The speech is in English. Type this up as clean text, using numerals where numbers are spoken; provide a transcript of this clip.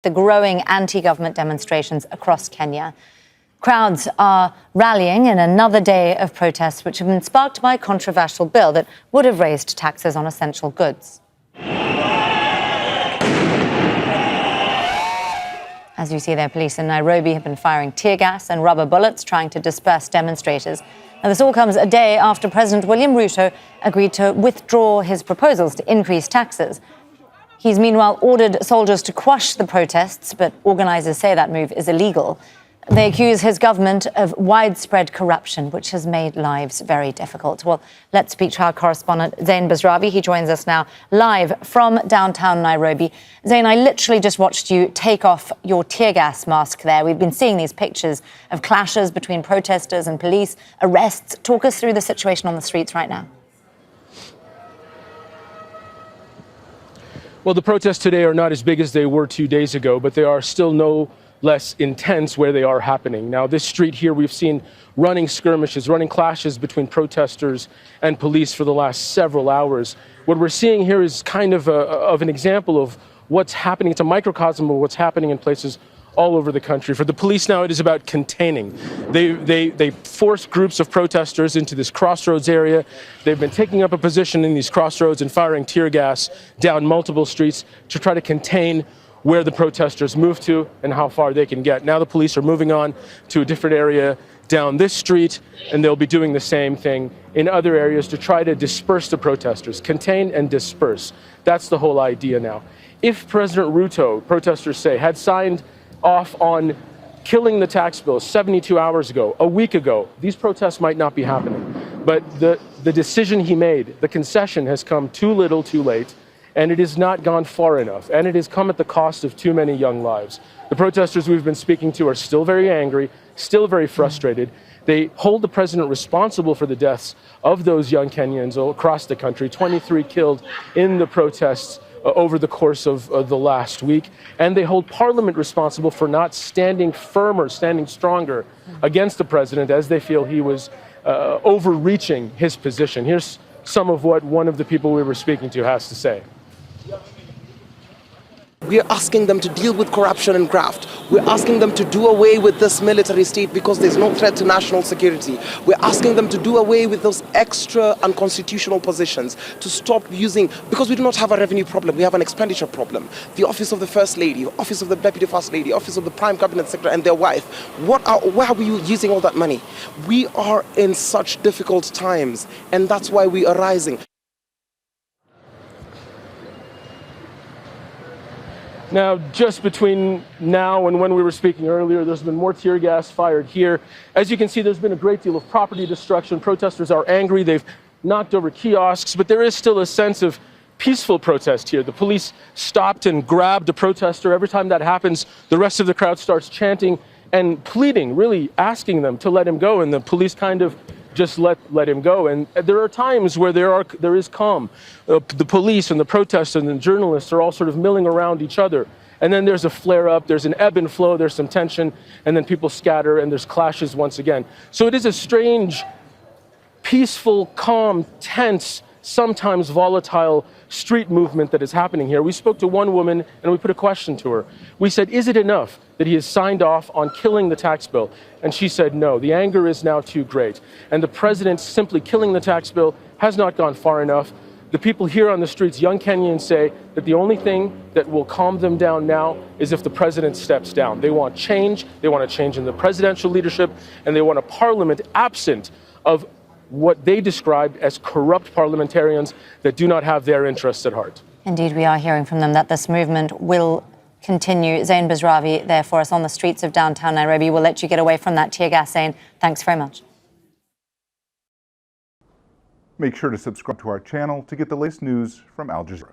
the growing anti-government demonstrations across Kenya. Crowds are rallying in another day of protests which have been sparked by a controversial bill that would have raised taxes on essential goods. As you see there, police in Nairobi have been firing tear gas and rubber bullets trying to disperse demonstrators. Now, this all comes a day after President William Ruto agreed to withdraw his proposals to increase taxes. He's meanwhile ordered soldiers to quash the protests, but organisers say that move is illegal. They accuse his government of widespread corruption, which has made lives very difficult. Well, let's speak to our correspondent, Zein Basravi. He joins us now live from downtown Nairobi. Zein, I literally just watched you take off your tear gas mask there. We've been seeing these pictures of clashes between protesters and police, arrests. Talk us through the situation on the streets right now. Well, the protests today are not as big as they were 2 days ago, but they are still no less intense where they are happening. Now, this street here, we've seen running skirmishes, running clashes between protesters and police for the last several hours. What we're seeing here is kind of an example of what's happening. It's a microcosm of what's happening in places all over the country. For the police now, it is about containing. They force groups of protesters into this crossroads area. They've been taking up a position in these crossroads and firing tear gas down multiple streets to try to contain where the protesters move to and how far they can get. Now the police are moving on to a different area down this street, and they'll be doing the same thing in other areas to try to disperse the protesters, contain and disperse. That's the whole idea now. If President Ruto, protesters say, had signed off on killing the tax bill 72 hours ago, a week ago, these protests might not be happening. But the decision he made, the concession, has come too little, too late. And it has not gone far enough, and it has come at the cost of too many young lives. The protesters we've been speaking to are still very angry, still very frustrated. They hold the president responsible for the deaths of those young Kenyans across the country, 23 killed in the protests over the course of the last week. And they hold Parliament responsible for not standing firmer, standing stronger against the president as they feel he was overreaching his position. Here's some of what one of the people we were speaking to has to say. We are asking them to deal with corruption and graft. We're asking them to do away with this military state because there's no threat to national security. We're asking them to do away with those extra unconstitutional positions, to stop using, because we do not have a revenue problem, we have an expenditure problem. The office of the First Lady, the office of the Deputy First Lady, office of the Prime Cabinet Secretary and their wife, where are we using all that money? We are in such difficult times, and that's why we are rising. Now, just between now and when we were speaking earlier, there's been more tear gas fired here. As you can see, there's been a great deal of property destruction. Protesters are angry. They've knocked over kiosks, but there is still a sense of peaceful protest here. The police stopped and grabbed a protester. Every time that happens, the rest of the crowd starts chanting and pleading, really asking them to let him go, and the police kind of just let him go. And there are times where there is calm. The police and the protesters and the journalists are all sort of milling around each other. And then there's a flare-up, there's an ebb and flow, there's some tension, and then people scatter and there's clashes once again. So it is a strange, peaceful, calm, tense, sometimes volatile street movement that is happening here. We spoke to one woman and we put a question to her. We said, is it enough that he has signed off on killing the tax bill? And she said, no, the anger is now too great. And the president simply killing the tax bill has not gone far enough. The people here on the streets, young Kenyans, say that the only thing that will calm them down now is if the president steps down. They want change. They want a change in the presidential leadership, and they want a parliament absent of what they described as corrupt parliamentarians that do not have their interests at heart. Indeed, we are hearing from them that this movement will continue. Zein Basravi there for us on the streets of downtown Nairobi. We'll let you get away from that tear gas, Zein. Thanks very much. Make sure to subscribe to our channel to get the latest news from Al Jazeera.